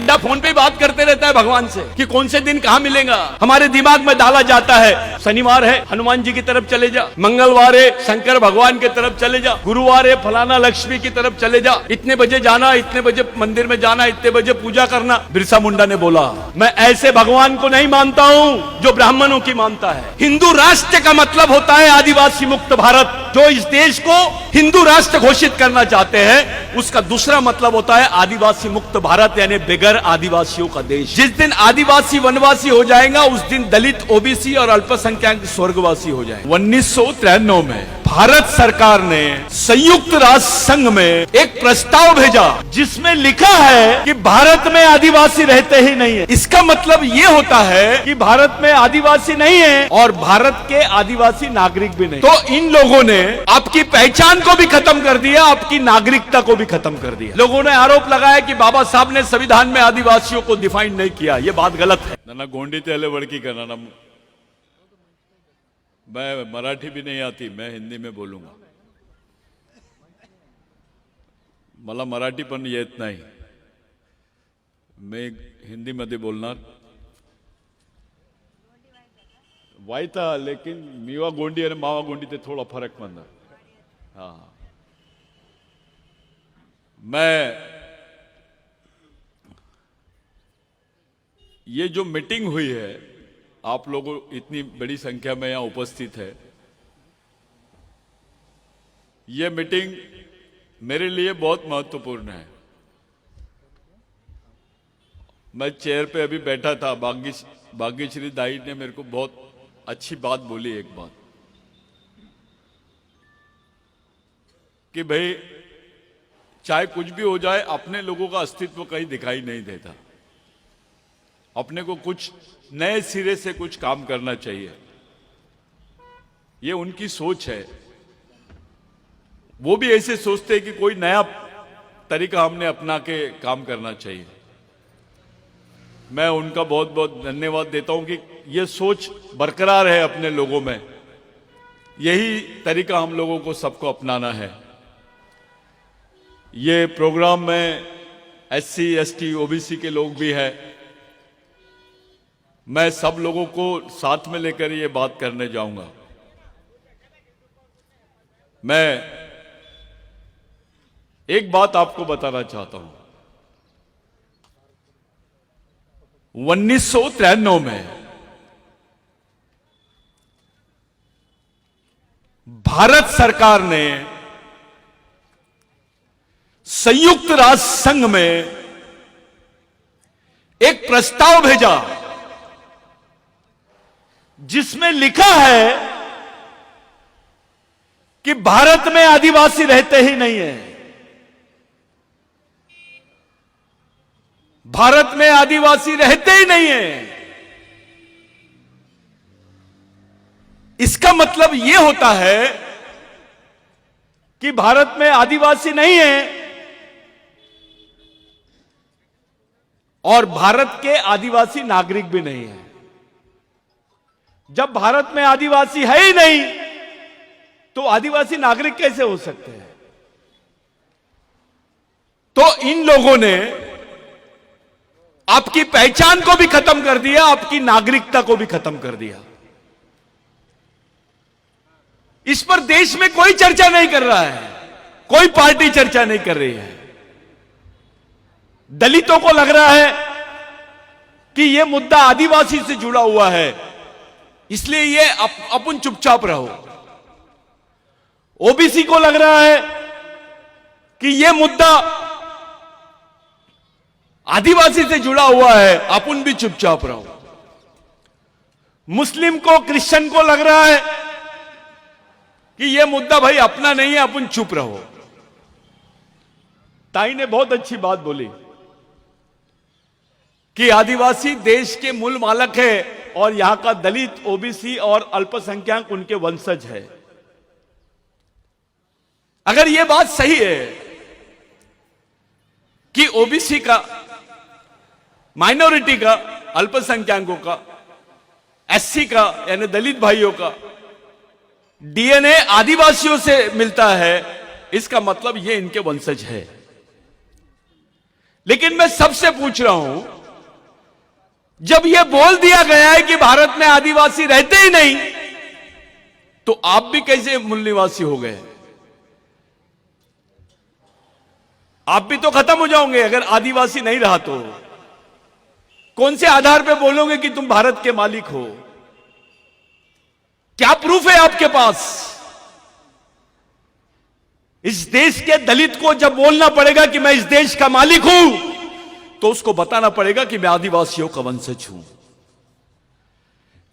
Phone पे बात करते रहता है भगवान से कि कौन से दिन कहाँ मिलेगा। हमारे दिमाग में डाला जाता है शनिवार है हनुमान जी की तरफ चले जा, मंगलवार है शंकर भगवान की तरफ चले जा, गुरुवार है फलाना लक्ष्मी की तरफ चले जा, इतने बजे जाना, इतने बजे मंदिर में जाना, इतने बजे पूजा करना। बिरसा मुंडा ने बोला मैं ऐसे भगवान को नहीं मानता हूँ जो ब्राह्मणों की मानता है। हिंदू राष्ट्र का मतलब होता है आदिवासी मुक्त भारत। जो इस देश को हिंदू राष्ट्र घोषित करना चाहते हैं उसका दूसरा मतलब होता है आदिवासी मुक्त भारत, यानी बगैर आदिवासियों का देश। जिस दिन आदिवासी वनवासी हो जाएगा उस दिन दलित, ओबीसी और अल्पसंख्यक स्वर्गवासी हो जाएंगे। 1993 में भारत सरकार ने संयुक्त राष्ट्र संघ में एक प्रस्ताव भेजा जिसमें लिखा है कि भारत में आदिवासी रहते ही नहीं है। इसका मतलब ये होता है कि भारत में आदिवासी नहीं है और भारत के आदिवासी नागरिक भी नहीं। तो इन लोगों ने आपकी पहचान को भी खत्म कर दिया, आपकी नागरिकता को भी खत्म कर दिया। लोगों ने आरोप लगाया कि बाबा साहब ने संविधान में आदिवासियों को डिफाइन नहीं किया। ये बात गलत है। ना गोंडी तेले वड़की करना ना, मैं मराठी भी नहीं आती, मैं हिंदी में बोलूंगा। मला मराठी पण येत नाही, मैं हिंदी मध्ये बोलणार। वायता लेकिन मीवा गोंडी और मावा गोंडी ते थोड़ा फर्क मंदा। हाँ, मैं ये जो मीटिंग हुई है, आप लोगों इतनी बड़ी संख्या में यहां उपस्थित है, ये मीटिंग मेरे लिए बहुत महत्वपूर्ण है। मैं चेयर पे अभी बैठा था, भाग्यश्री दाई ने मेरे को बहुत अच्छी बात बोली, एक बात कि भाई चाहे कुछ भी हो जाए अपने लोगों का अस्तित्व कहीं दिखाई नहीं देता, अपने को कुछ नए सिरे से कुछ काम करना चाहिए। ये उनकी सोच है। वो भी ऐसे सोचते हैं कि कोई नया तरीका हमने अपना के काम करना चाहिए। मैं उनका बहुत बहुत धन्यवाद देता हूं कि ये सोच बरकरार है अपने लोगों में। यही तरीका हम लोगों को सबको अपनाना है। ये प्रोग्राम में SC, ST, OBC के लोग भी हैं। मैं सब लोगों को साथ में लेकर ये बात करने जाऊंगा। मैं एक बात आपको बताना चाहता हूं। 1993 में भारत सरकार ने संयुक्त राष्ट्र संघ में एक प्रस्ताव भेजा जिसमें लिखा है कि भारत में आदिवासी रहते ही नहीं है। भारत में आदिवासी रहते ही नहीं है। इसका मतलब यह होता है कि भारत में आदिवासी नहीं है और भारत के आदिवासी नागरिक भी नहीं है। जब भारत में आदिवासी है ही नहीं तो आदिवासी नागरिक कैसे हो सकते हैं? तो इन लोगों ने आपकी पहचान को भी खत्म कर दिया, आपकी नागरिकता को भी खत्म कर दिया। इस पर देश में कोई चर्चा नहीं कर रहा है, कोई पार्टी चर्चा नहीं कर रही है। दलितों को लग रहा है कि यह मुद्दा आदिवासी से जुड़ा हुआ है, इसलिए ये अपन चुपचाप रहो। ओबीसी को लग रहा है कि यह मुद्दा आदिवासी से जुड़ा हुआ है, अपन भी चुपचाप रहो। मुस्लिम को, क्रिश्चियन को लग रहा है कि यह मुद्दा भाई अपना नहीं है, अपन चुप रहो। ताई ने बहुत अच्छी बात बोली कि आदिवासी देश के मूल मालक है और यहां का दलित, ओबीसी और अल्पसंख्यक उनके वंशज है। अगर यह बात सही है कि ओबीसी का, माइनॉरिटी का, अल्पसंख्यकों का, SC का यानी दलित भाइयों का DNA आदिवासियों से मिलता है, इसका मतलब ये इनके वंशज है। लेकिन मैं सबसे पूछ रहा हूं, जब यह बोल दिया गया है कि भारत में आदिवासी रहते ही नहीं, तो आप भी कैसे मूल निवासी हो गए? आप भी तो खत्म हो जाओगे अगर आदिवासी नहीं रहा तो। कौन से आधार पे बोलोगे कि तुम भारत के मालिक हो? क्या प्रूफ है आपके पास? इस देश के दलित को जब बोलना पड़ेगा कि मैं इस देश का मालिक हूं, तो उसको बताना पड़ेगा कि मैं आदिवासियों का वंशज हूं।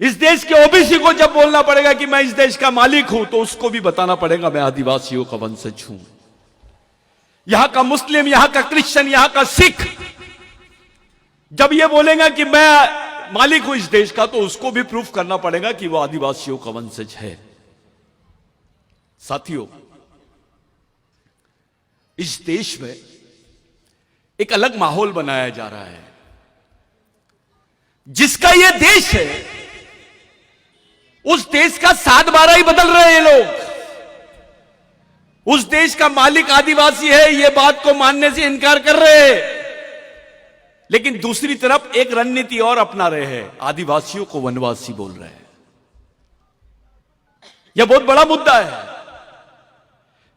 इस देश के ओबीसी को जब बोलना पड़ेगा कि मैं इस देश का मालिक हूं, तो उसको भी बताना पड़ेगा मैं आदिवासियों का वंशज हूं। यहां का मुस्लिम, यहां का क्रिश्चियन, यहां का सिख जब यह बोलेगा कि मैं मालिक हूं इस देश का, तो उसको भी प्रूफ करना पड़ेगा कि वह आदिवासियों का वंशज है। साथियों, इस देश में एक अलग माहौल बनाया जा रहा है। जिसका यह देश है, उस देश का 7/12 ही बदल रहे हैं लोग। उस देश का मालिक आदिवासी है, यह बात को मानने से इनकार कर रहे हैं, लेकिन दूसरी तरफ एक रणनीति और अपना रहे हैं, आदिवासियों को वनवासी बोल रहे हैं। यह बहुत बड़ा मुद्दा है।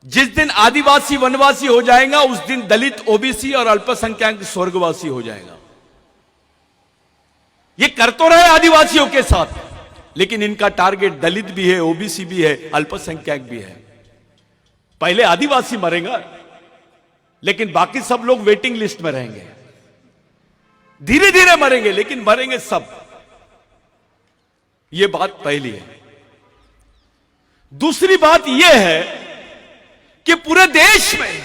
जिस दिन आदिवासी वनवासी हो जाएगा, उस दिन दलित, ओबीसी और अल्पसंख्यक स्वर्गवासी हो जाएगा। ये कर तो रहे आदिवासियों के साथ, लेकिन इनका टारगेट दलित भी है, ओबीसी भी है, अल्पसंख्यक भी है। पहले आदिवासी मरेगा, लेकिन बाकी सब लोग वेटिंग लिस्ट में रहेंगे। धीरे धीरे मरेंगे, लेकिन मरेंगे सब। यह बात पहली है। दूसरी बात यह है कि पूरे देश में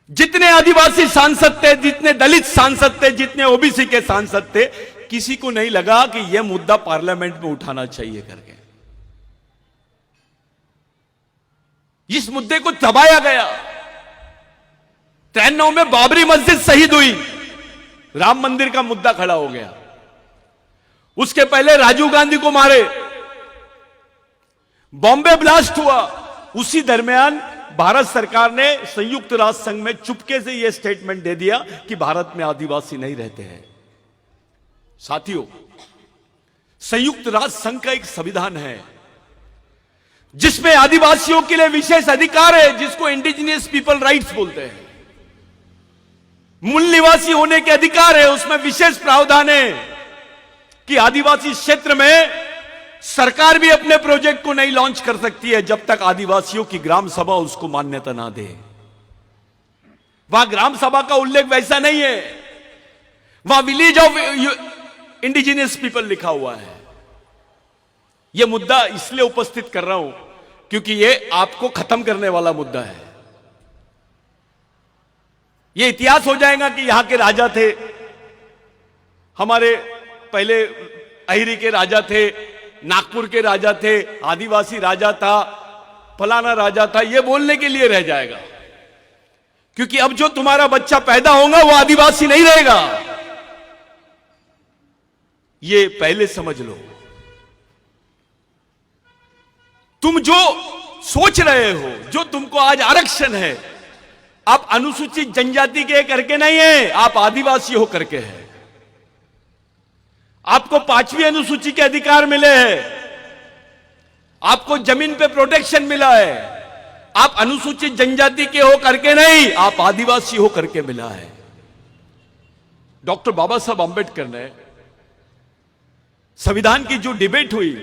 जितने आदिवासी सांसद थे, जितने दलित सांसद थे, जितने ओबीसी के सांसद थे, किसी को नहीं लगा कि यह मुद्दा पार्लियामेंट में उठाना चाहिए करके। इस मुद्दे को दबाया गया। 93 में बाबरी मस्जिद शहीद हुई, राम मंदिर का मुद्दा खड़ा हो गया। उसके पहले राजीव गांधी को मारे, बॉम्बे ब्लास्ट हुआ। उसी दरमियान भारत सरकार ने संयुक्त राष्ट्र संघ में चुपके से यह स्टेटमेंट दे दिया कि भारत में आदिवासी नहीं रहते हैं। साथियों, संयुक्त राष्ट्र संघ का एक संविधान है जिसमें आदिवासियों के लिए विशेष अधिकार है, जिसको इंडिजिनियस पीपल राइट्स बोलते हैं। मूल निवासी होने के अधिकार है, उसमें विशेष प्रावधान है कि आदिवासी क्षेत्र में सरकार भी अपने प्रोजेक्ट को नहीं लॉन्च कर सकती है जब तक आदिवासियों की ग्राम सभा उसको मान्यता ना दे। वहां ग्राम सभा का उल्लेख वैसा नहीं है, वहां विलेज ऑफ इंडिजिनियस पीपल लिखा हुआ है। यह मुद्दा इसलिए उपस्थित कर रहा हूं क्योंकि यह आपको खत्म करने वाला मुद्दा है। यह इतिहास हो जाएगा कि यहां के राजा थे, हमारे पहले अहिरी के राजा थे, नागपुर के राजा थे, आदिवासी राजा था, फलाना राजा था, यह बोलने के लिए रह जाएगा। क्योंकि अब जो तुम्हारा बच्चा पैदा होगा वो आदिवासी नहीं रहेगा। ये पहले समझ लो। तुम जो सोच रहे हो, जो तुमको आज आरक्षण है, आप अनुसूचित जनजाति के करके नहीं है, आप आदिवासी हो करके है। आपको 5वीं अनुसूची के अधिकार मिले हैं, आपको जमीन पे प्रोटेक्शन मिला है। आप अनुसूचित जनजाति के हो करके नहीं, आप आदिवासी हो करके मिला है। डॉक्टर बाबा साहब अंबेडकर ने संविधान की जो डिबेट हुई,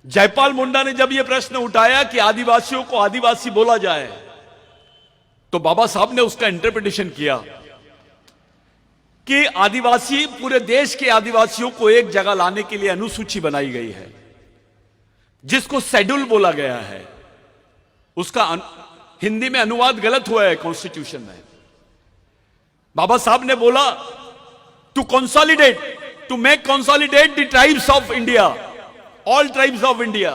जयपाल मुंडा ने जब यह प्रश्न उठाया कि आदिवासियों को आदिवासी बोला जाए, तो बाबा साहब ने उसका इंटरप्रिटेशन किया कि आदिवासी, पूरे देश के आदिवासियों को एक जगह लाने के लिए अनुसूची बनाई गई है, जिसको शेड्यूल बोला गया है। उसका हिंदी में अनुवाद गलत हुआ है कॉन्स्टिट्यूशन में। बाबा साहब ने बोला to consolidate, to make consolidate the tribes of India, all tribes of India,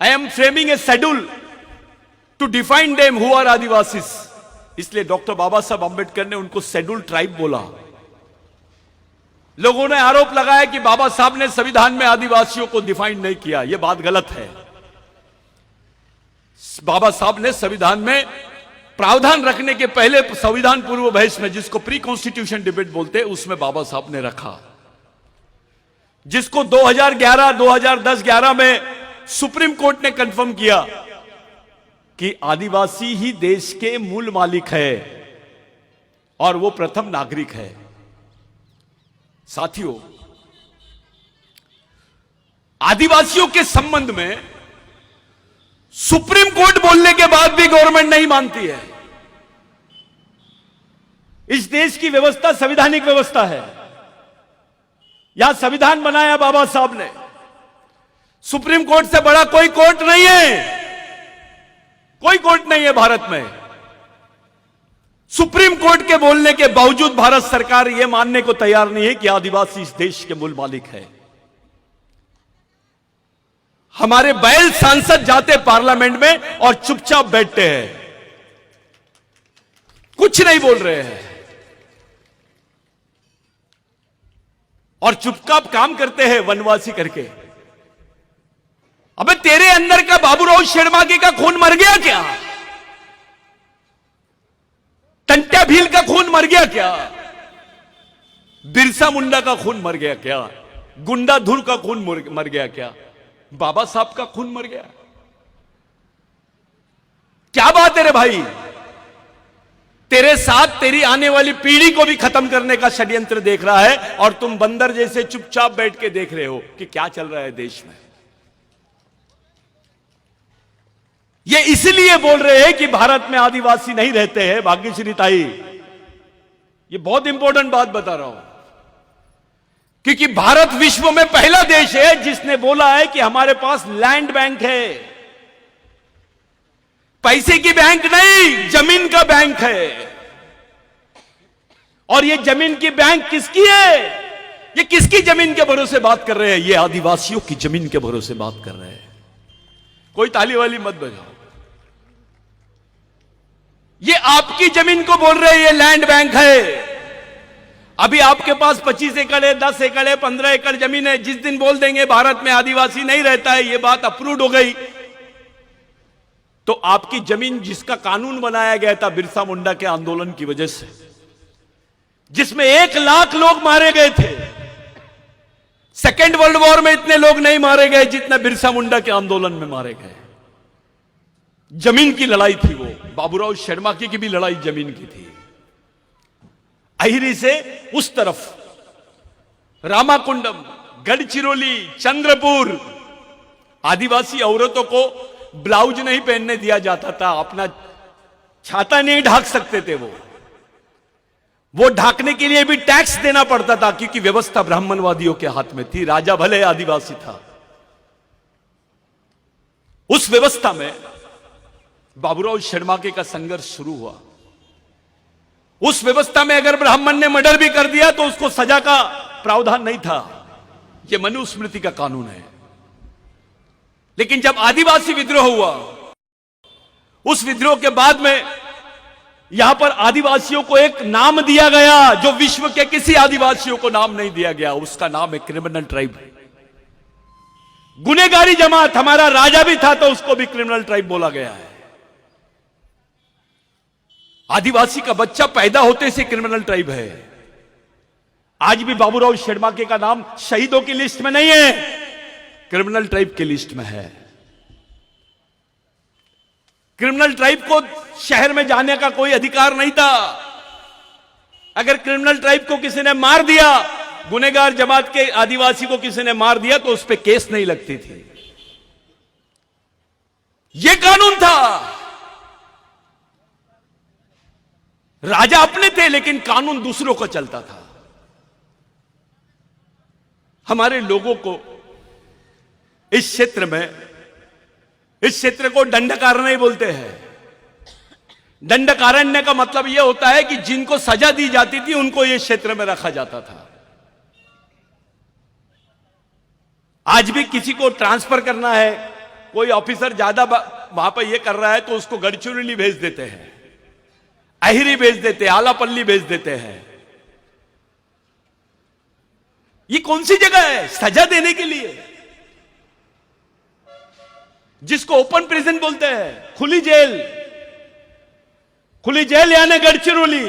I am framing a schedule to define them who are adivasis. इसलिए डॉक्टर बाबा साहब अंबेडकर ने उनको शेड्यूल ट्राइब बोला। लोगों ने आरोप लगाया कि बाबा साहब ने संविधान में आदिवासियों को डिफाइन नहीं किया। यह बात गलत है। बाबा साहब ने संविधान में प्रावधान रखने के पहले संविधान पूर्व बहस में, जिसको प्री कॉन्स्टिट्यूशन डिबेट बोलते हैं, उसमें बाबा साहब ने रखा, जिसको 2011, 2010, 11 में सुप्रीम कोर्ट ने कंफर्म किया कि आदिवासी ही देश के मूल मालिक है और वो प्रथम नागरिक है। साथियों, आदिवासियों के संबंध में सुप्रीम कोर्ट बोलने के बाद भी गवर्नमेंट नहीं मानती है। इस देश की व्यवस्था संवैधानिक व्यवस्था है। यहां संविधान बनाया बाबा साहब ने। सुप्रीम कोर्ट से बड़ा कोई कोर्ट नहीं है, कोई कोर्ट नहीं है भारत में। सुप्रीम कोर्ट के बोलने के बावजूद भारत सरकार यह मानने को तैयार नहीं है कि आदिवासी इस देश के मूल मालिक है। हमारे बैल सांसद जाते पार्लियामेंट में और चुपचाप बैठते हैं, कुछ नहीं बोल रहे हैं और चुपचाप काम करते हैं वनवासी करके। अबे तेरे अंदर का बाबूराव शेरमाके का खून मर गया क्या? टंट्या भील का खून मर गया क्या? बिरसा मुंडा का खून मर गया क्या? गुंडा धुर का खून मर गया क्या? बाबा साहब का खून मर गया? क्या बात है रे भाई? तेरे साथ तेरी आने वाली पीढ़ी को भी खत्म करने का षड्यंत्र देख रहा है और तुम बंदर जैसे चुपचाप बैठ के देख रहे हो कि क्या चल रहा है देश में। ये इसलिए बोल रहे हैं कि भारत में आदिवासी नहीं रहते हैं। भाग्यश्री ताई, ये बहुत इंपॉर्टेंट बात बता रहा हूं, क्योंकि भारत विश्व में पहला देश है जिसने बोला है कि हमारे पास लैंड बैंक है। पैसे की बैंक नहीं, जमीन का बैंक है। और ये जमीन की बैंक किसकी है? ये किसकी जमीन के भरोसे बात कर रहे हैं? ये आदिवासियों की जमीन के भरोसे बात कर रहे हैं। कोई ताली वाली मत बजाओ। ये आपकी जमीन को बोल रहे हैं ये लैंड बैंक है। अभी आपके पास 25 एकड़ है, 10 एकड़ है, 15 एकड़ जमीन है। जिस दिन बोल देंगे भारत में आदिवासी नहीं रहता है, ये बात अप्रूव्ड हो गई, तो आपकी जमीन जिसका कानून बनाया गया था बिरसा मुंडा के आंदोलन की वजह से, जिसमें 1 लाख लोग मारे गए थे, सेकेंड वर्ल्ड वॉर में इतने लोग नहीं मारे गए जितना बिरसा मुंडा के आंदोलन में मारे गए। जमीन की लड़ाई थी वो। बाबूराव शेरमाके की भी लड़ाई जमीन की थी। अहिरी से उस तरफ रामाकुंडम, गढ़चिरौली, चंद्रपुर, आदिवासी औरतों को ब्लाउज नहीं पहनने दिया जाता था, अपना छाता नहीं ढाक सकते थे। वो ढाकने के लिए भी टैक्स देना पड़ता था, क्योंकि व्यवस्था ब्राह्मणवादियों के हाथ में थी। राजा भले आदिवासी था। उस व्यवस्था में बाबूराव शेरमाके का संघर्ष शुरू हुआ। उस व्यवस्था में अगर ब्राह्मण ने मर्डर भी कर दिया तो उसको सजा का प्रावधान नहीं था। यह मनुस्मृति का कानून है। लेकिन जब आदिवासी विद्रोह हुआ, उस विद्रोह के बाद में यहां पर आदिवासियों को एक नाम दिया गया जो विश्व के किसी आदिवासियों को नाम नहीं दिया गया। उसका नाम है क्रिमिनल ट्राइब, गुनेगारी जमात। हमारा राजा भी था तो उसको भी क्रिमिनल ट्राइब बोला गया है। आदिवासी का बच्चा पैदा होते से क्रिमिनल ट्राइब है। आज भी बाबूराव शेरमाके का नाम शहीदों की लिस्ट में नहीं है, क्रिमिनल ट्राइब की लिस्ट में है। क्रिमिनल ट्राइब को शहर में जाने का कोई अधिकार नहीं था। अगर क्रिमिनल ट्राइब को किसी ने मार दिया, गुनेगार जमात के आदिवासी को किसी ने मार दिया, तो उस पर केस नहीं लगती थी। यह कानून था। राजा अपने थे लेकिन कानून दूसरों को चलता था। हमारे लोगों को इस क्षेत्र में, इस क्षेत्र को दंडकारण्य बोलते हैं। दंडकारण्य का मतलब यह होता है कि जिनको सजा दी जाती थी उनको यह क्षेत्र में रखा जाता था। आज भी किसी को ट्रांसफर करना है, कोई ऑफिसर ज्यादा वहां पर यह कर रहा है तो उसको गढ़चिरौली भेज देते हैं, अहिरी भेज देते हैं, आलापल्ली भेज देते हैं। ये कौन सी जगह है सजा देने के लिए? जिसको ओपन प्रिजन बोलते हैं, खुली जेल। खुली जेल यानी गडचिरोली,